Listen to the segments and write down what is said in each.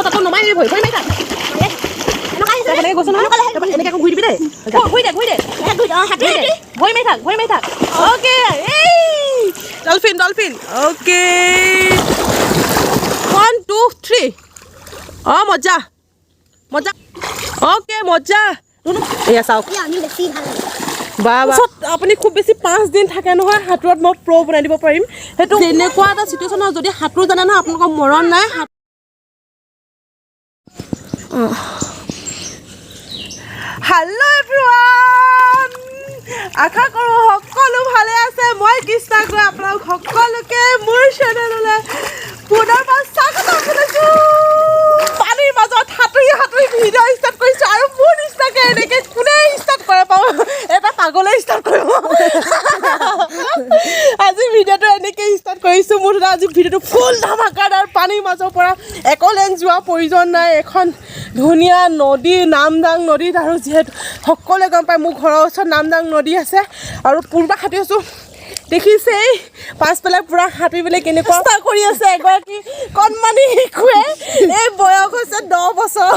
তাতো নমাই ভৰি ভৰি মাৰি থাক এনেকৈ গৈছো নহয় এনেকৈ আকৌ ঘূৰি দিবি দেই ঘূৰি দে ভৰি মাৰি থাক অ'কে এই ডলফিন অ'কে 1 2 3 অঁ মজা অ'কে মজা এয়া চাওক বা আপুনি খুব বেছি 5 দিন থাকে নহয় সাঁতোৰত মই প্ৰ' বনাই দিব পাৰিম সেইটো এনেকুৱা এটা চিটুৱেশ্যনত যদি সাঁতোৰ জানে নহয় আপোনালোকৰ মৰণ নাই হেল্ল' এভৰিৱান আশা কৰোঁ সকলো ভালে আছে মই কৃষ্ণা গৈ আপোনালোক সকলোকে মোৰ চেনেললৈ পুনৰবাৰ স্বাগতম জনাইছোঁ পানীৰ মাজত সাঁতুৰি ভিডিঅ' ষ্টাৰ্ট কৰিছোঁ আৰু মোৰ নিচিনাকৈ এনেকৈ কোনে ষ্টাৰ্ট কৰে পাওঁ এটা পাগলে ষ্টাৰ্ট কৰিব আজি ভিডিঅ'টো এনেকৈ ষ্টাৰ্ট কৰিছোঁ মোৰ আজি ভিডিঅ'টো ফুল ধামাকাদাৰ পানীৰ মাজৰ পৰা একলেণ্ড যোৱা প্ৰয়োজন নাই এখন ধুনীয়া নদী নামদাং নদীত আৰু যিহেতু সকলোৱে গম পায় মোৰ ঘৰৰ ওচৰত নামদাং নদী আছে আৰু পূৰ্বা সাঁতুৰি আছোঁ দেখিছেই পাছফালে পূৰা সাঁতুৰিবলৈ কেনেকুৱা চেষ্টা কৰি আছে এগৰাকী কণমানি শিশুৱে এই বয়স হৈছে 10 বছৰ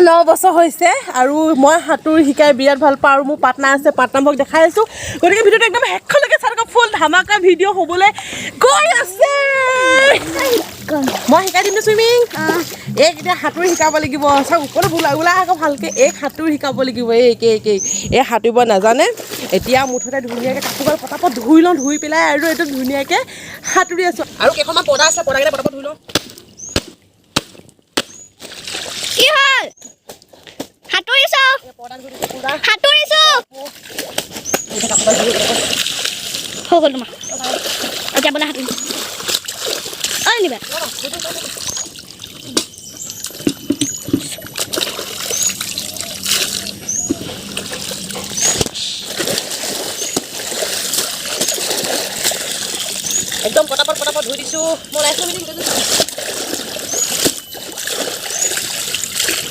9 বছৰ হৈছে আৰু মই সাঁতোৰ শিকাই বিৰাট ভাল পাওঁ আৰু মোৰ পাৰ্টনাৰ আছে পাৰ্টনাৰবোৰক দেখাই আছোঁ গতিকে ভিডিঅ'টো একদম শেষলৈকে চাই থাকক ফুল ধামাকা ভিডিঅ' হ'বলৈ গৈ আছে মই শিকাই দিম চুইমিং এক এতিয়া সাঁতোৰ শিকাব লাগিব চাওক ওপৰত ওলাই আকৌ ভালকৈ এক সাঁতোৰ শিকাব লাগিব এই সাঁতুৰিব নাজানে এতিয়া মুঠতে ধুনীয়াকৈ কাপোৰগাল পটাপট ধুই লওঁ ধুই পেলাই আৰু এইটো ধুনীয়াকৈ সাঁতুৰি আছোঁ আৰু কেইখনমান পৰ্দা আছে পৰ্দাকেইটা পটাপট ধুই লওঁ কি হ'ল সাঁতুৰিছো হৈ গ'ল তোমাৰ এতিয়া বলা সাঁতুৰিম ঐ নিবা একদম পটাপট ধুই দিছোঁ মই লাইফটো মিটিং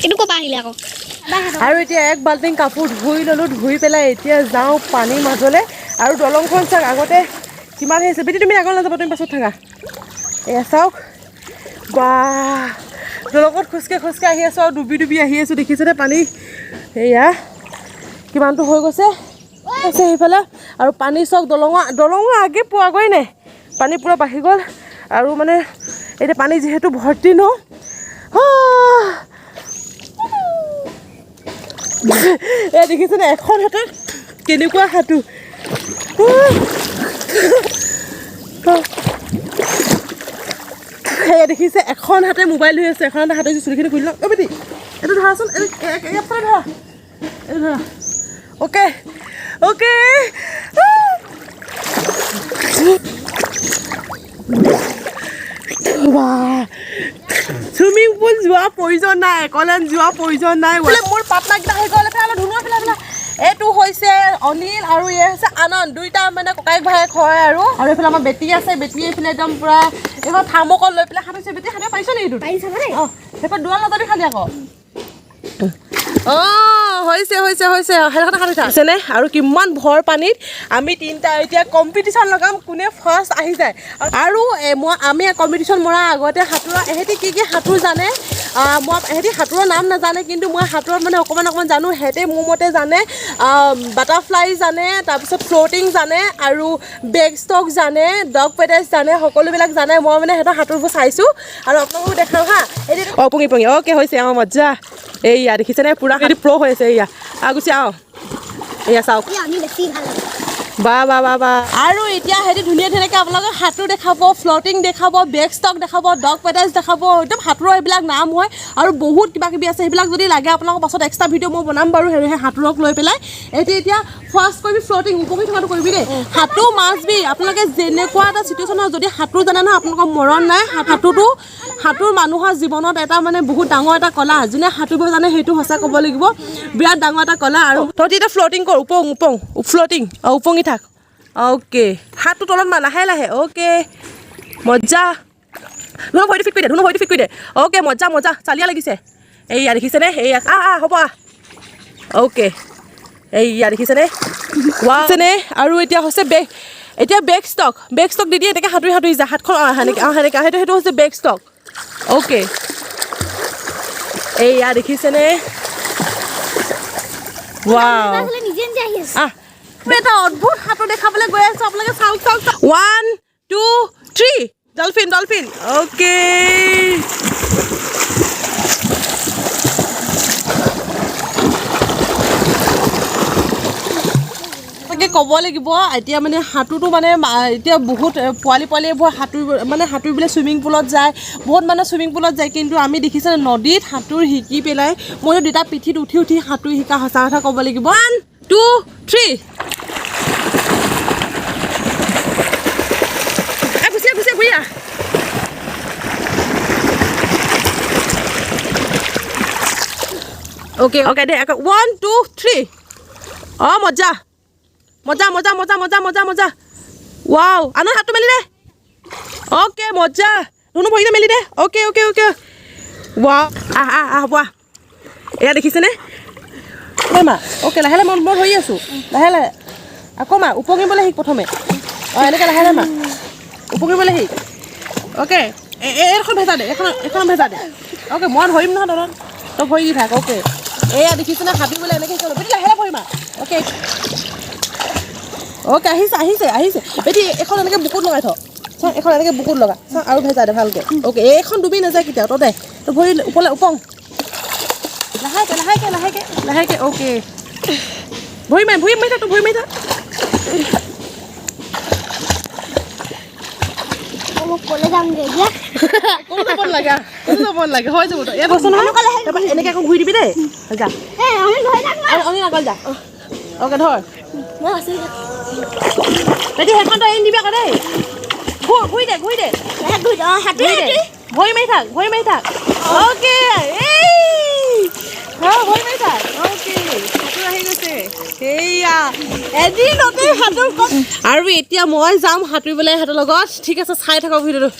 এইটো ক'ৰ পৰা আহিলে আকৌ আৰু এতিয়া এক বাল্টিং কাপোৰ ধুই ল'লোঁ ধুই পেলাই এতিয়া যাওঁ পানীৰ মাজলৈ আৰু দলংখন চাওক আগতে কিমান হৈ আছে বেটি তুমি আগলৈ নাযাবা তুমি পাছত থাকা এয়া চাওক বা দলঙত খোজকাঢ়ি আহি আছোঁ আৰু ডুবি আহি আছোঁ দেখিছেনে পানী এয়া কিমানটো হৈ গৈছে আছে সেইফালে আৰু পানী চাওক দলঙৰ আগে পোৱাগৈ নাই পানী পূৰা বাঢ়ি গ'ল আৰু মানে এতিয়া পানী যিহেতু ভৰ্তি ন এয়া দেখিছেনে এখন হাতত কেনেকুৱা সাঁতোৰ সেয়া দেখিছে এখন হাতে মোবাইল লৈ আছে এখন হাতে হাতে চুলিখিনি খুলি লওঁ বেটি এইটো ধৰাচোন ধৰা এইটো ধৰা অ'কে চুইমিং পুল যোৱা প্ৰয়োজন নাই একলেণ্ড যোৱা প্ৰয়োজন নাই বোলে মোৰ পাৰ্টনাৰকেইটা হৈ গ'ল ধুনীয়া এইটো হৈছে অনিল আৰু এই হৈছে আনন্দ দুইটা মানে ককায়েক ভায়েক হয় আৰু এইফালে আমাৰ বেটি আছে বেটিয়ে এইফালে একদম পূৰা এইখন থাৰ্মকল লৈ পেলাই সাঁতুৰিছে বেটি সাঁতুৰিব পাৰিছ নেকি এইটো সেইখন দূৰত নাযাবি খালি আকৌ হৈছে সেইখন সাঁতুৰি থাকছেনে আৰু কিমান ভৰ পানীত আমি তিনিটা এতিয়া কম্পিটিশ্যন লগাম কোনে ফাৰ্ষ্ট আহি যায় আৰু আমি কম্পিটিশ্যন মৰাৰ আগতে সাঁতোৰা এহেঁতি কি সাঁতোৰ জানে এহেঁতি সাঁতোৰৰ নাম নাজানে কিন্তু মই সাঁতোৰত মানে অকণমান জানো সিহঁতে মোৰ মতে জানে বাটাৰফ্লাই জানে তাৰপিছত ফ্ল'টিং জানে আৰু বেক ষ্ট্ৰক জানে ডগ পেডেলছ জানে সকলোবিলাক জানে মই মানে সিহঁতৰ সাঁতোৰবোৰ চাইছোঁ আৰু আপোনালোকো দেখাওঁ হা এতিয়া পঙি অ'কে হৈছে মজা এইয়া দেখিছেনে পূৰা সিহঁতি প্ৰ' হৈ আছে এয়া গুচি এয়া চাওক বা আৰু এতিয়া সিহঁতি ধুনীয়াকৈ আপোনালোকে সাঁতোৰ দেখাব ফ্লটিং দেখাব বেক ষ্টক দেখাব ডগ পেডেলছ দেখাব একদম সাঁতোৰৰ এইবিলাক নাম হয় আৰু বহুত কিবাকিবি আছে সেইবিলাক যদি লাগে আপোনালোকৰ পাছত এক্সট্ৰা ভিডিঅ' মই বনাম বাৰু সেই সাঁতোৰক লৈ পেলাই এতিয়া ফাৰ্ষ্ট কৰিবি ফ্লটিং উপঙি থকাটো কৰিবি দেই সাঁতোৰ মাছবি আপোনালোকে যেনেকুৱা এটা চিটুৱেশ্যনত যদি সাঁতোৰ জানে নহয় আপোনালোকৰ মৰণ নাই সাঁতোৰ মানুহৰ জীৱনত এটা মানে বহুত ডাঙৰ এটা কলা যোনে সাঁতুৰিব জানে সেইটো সঁচা ক'ব লাগিব বিৰাট ডাঙৰ এটা কলা আৰু তহঁতি এতিয়া ফ্লটিং কৰ ফ্লটিং উপঙি থাক অ'কে হাতটো তলত মা লাহে অ'কে মজা ধুনু ভৰিটো ফিট কৰি দে অ'কে মজা চালিয়া লাগিছে এইয়া দেখিছেনে এইয়া হ'ব অ'কে এইয়া দেখিছেনে ৱাছেনে আৰু এতিয়া হৈছে বেক ষ্টক দি দিয়ে এনেকৈ সাঁতুৰি যায় হাতখন সেনেকৈ সেইটো হৈছে বেক ষ্টক অ'কে এইয়া দেখিছেনে ৱাও নিজে নিজে আহি আছে এটা অদ্ভুত সাঁতোৰ দেখাবলৈ গৈ আছো আপোনালোকে চাওক চাওক 1 2 3 ডলফিন ডলফিন অ'কে ক'ব লাগিব এতিয়া মানে সাঁতোৰটো মানে এতিয়া বহুত পোৱালীবোৰে সাঁতুৰিবলৈ চুইমিং পুলত যায় বহুত মানুহ চুইমিং পুলত যায় কিন্তু আমি দেখিছোঁ নদীত সাঁতোৰ শিকি পেলাই মই দুটা পিঠিত উঠি উঠি সাঁতোৰ শিকা সঁচা কথা ক'ব লাগিব 1 2 3 গুচিয়া ঘূৰিয়া অ'কে অ'কে দে 1 2 3 অঁ মজা মজা মজা মজা মজা মজা মজা ৱাও আনৰ হাতটো মেলি দে অ'কে মজা ধুনু ভৰিটো মেলি দে অ'কে অ'কে অ'কে ৱাও বোৱা এয়া দেখিছেনে মা অ'কে লাহে লাহে মই ধৰি আছোঁ লাহে লাহে আকৌ মা উপঙিবলৈ শিক প্ৰথমে অঁ এনেকৈ লাহে লাহে মা উপঙিবলৈ শিক অ'কে এইখন ভেজা দে এখন ভেজা দে অ'কে মই ধৰিম নহয় তই ভৰি দি থাক অ'কে এয়া দেখিছেনে সাঁতুৰিবলৈ এনেকৈ শিকালোঁ বেটি লাহে লাহে ভৰিমা অ'কে অ'কে আহিছে বেটি এখন এনেকৈ বুকুত লগাই থ চা এখন এনেকৈ বুকুত লগা চা আৰু ভেজা দে ভালকৈ অ'কে এইখন ডুবি নাযায় কেতিয়াও তই দে তই ভৰি ওপৰলৈ উপং লাহেকৈ অ'কে ভৰি মাৰি থাক তই ভৰি মাৰি থাক ক'লে যামগৈ এতিয়া কোনো যাব নালাগে হৈ যাব তই বস্তু নহয় তাৰপৰা এনেকৈ আকৌ ঘূৰি দিবি দেই যা আমি আগত যা অ'কে ধৰ বেটি সেইখন তই এৰি দিবি আকৌ দেই ঘূৰি দে ভৰি মাৰি থাক অ'কে ভৰি মাৰি থাক অ'কে সাঁতোৰ আহি গৈছে সেয়া এদিনতে সাঁতোৰ আৰু এতিয়া মই যাম সাঁতুৰিবলৈ সিহঁতৰ লগত ঠিক আছে চাই থাকক ভিডিঅ'টো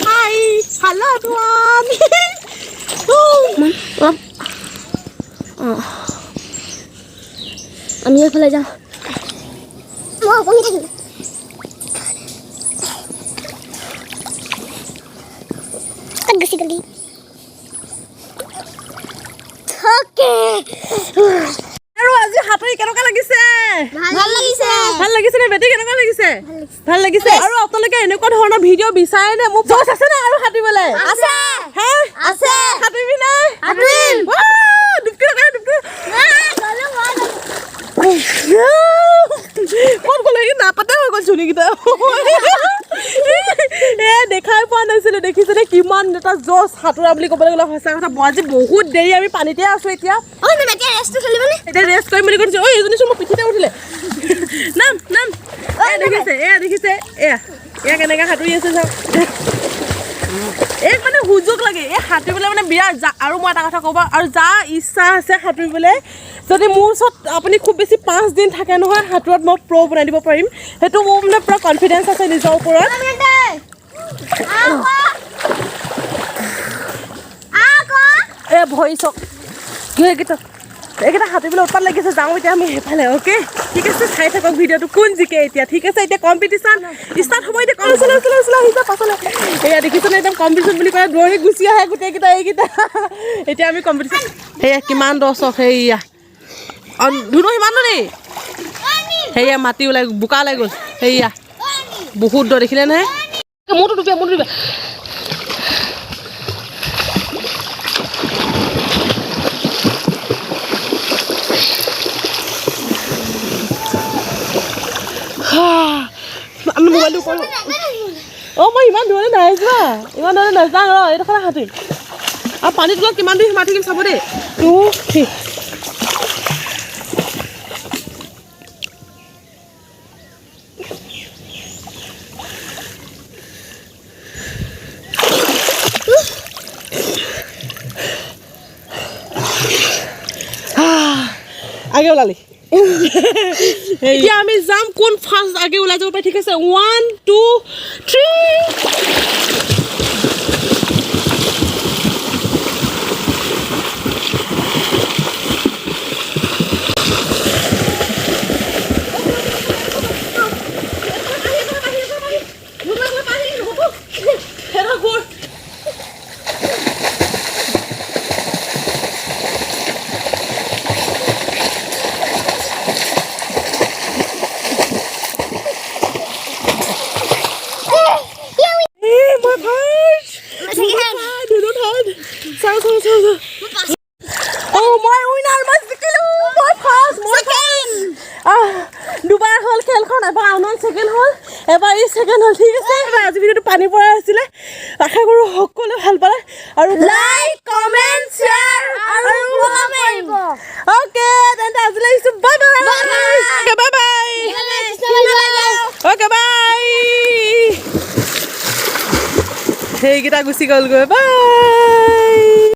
Hi, hello everyone. আমি এইফালে যাওঁ মই অকণি থাকিম গুচি গলি আৰু আজি সাঁতুৰি কেনেকুৱা লাগিছে ভাল লাগিছে নে বেটি কেনেকুৱা লাগিছে ভাল লাগিছে আৰু আপোনালোকে এনেকুৱা ধৰণৰ ভিডিঅ' বিচাৰে নে মোক জচ আছে নে আৰু সাঁতুৰিবলৈ আছে সাঁতুৰিবি নে ডুবকি ক'ত গ'লে নাপাতে হৈ গ'ল চুনিকেইটা দেখাই পোৱা নাছিলোঁ দেখিছেনে কিমান এটা জচ সাঁতোৰা বুলি ক'বলৈ গ'লে সঁচা কথা আজি বহুত দেৰি আমি পানীতে আছোঁ এতিয়া এতিয়া ৰেষ্ট কৰিম বুলি কৈছোঁ ঐ এজনী চোন মোৰ পিঠিতে উঠিলে নাম দেখিছে এয়া কেনেকৈ সাঁতুৰি আছে চাওক এক মানে সুযোগ লাগে এই সাঁতুৰিবলৈ মানে বিৰাট আৰু মই এটা কথা ক'ব আৰু যাৰ ইচ্ছা আছে সাঁতুৰিবলৈ যদি মোৰ ওচৰত আপুনি খুব বেছি 5 দিন থাকে নহয় সাঁতোৰত মই প্ৰ' বনাই দিব পাৰিম সেইটো মোৰ মানে পূৰা কনফিডেঞ্চ আছে নিজৰ ওপৰত ভৰি চক এইকেইটা সাঁতুৰিবলৈ উৎপাত লাগিছে যাওঁ এতিয়া আমি সেইফালে অ'কে ঠিক আছে চাই থাকক ভিডিঅ'টো কোন জিকে এতিয়া ঠিক আছে এতিয়া কম্পিটিশ্যন ষ্টাৰ্ট হ'ব এতিয়া আহিছে পাছলৈ এয়া দেখিছেনে একদম কম্পিটিশ্যন বুলি ক'লে দৌৰি গুচি আহে গোটেইকেইটা এইকেইটা এতিয়া আমি কম্পিটিশ্যন সেয়া কিমান দৰ্শক সেয়া ধুনু সিমান দেই সেয়া মাটি ওলাই বোকা ওলাই গ'ল সেয়া বহুত দৰ দেখিলে নহয় মোৰটো ডুবিয়া আমি মোবাইলটো ওপৰত মই ইমান দূৰলৈ নাযাওঁ এইডোখৰ সাঁতুৰিম আৰু পানীৰ তলত কিমান দেৰি সোমাই থাকিম চাব দেই 2 3 আগে ওলালি এতিয়া আমি যাম কোন ফাৰ্ষ্ট আগে ওলাই যাব পাৰে ঠিক আছে 1 2 3 ছেকেণ্ড হ'ল ঠিক আছে আজি ভিডিঅ'টো পানী পৰা আছিলে আশা কৰোঁ সকলোৱে ভাল পালে আৰু লাইক কমেণ্ট শ্বেয়াৰ আৰু ফ'ল' কৰিব অ'কে তেন্তে আজিলৈ আহিছোঁ bye bye bye okay bye সেইকেইটা গুচি গ'লগৈ বাই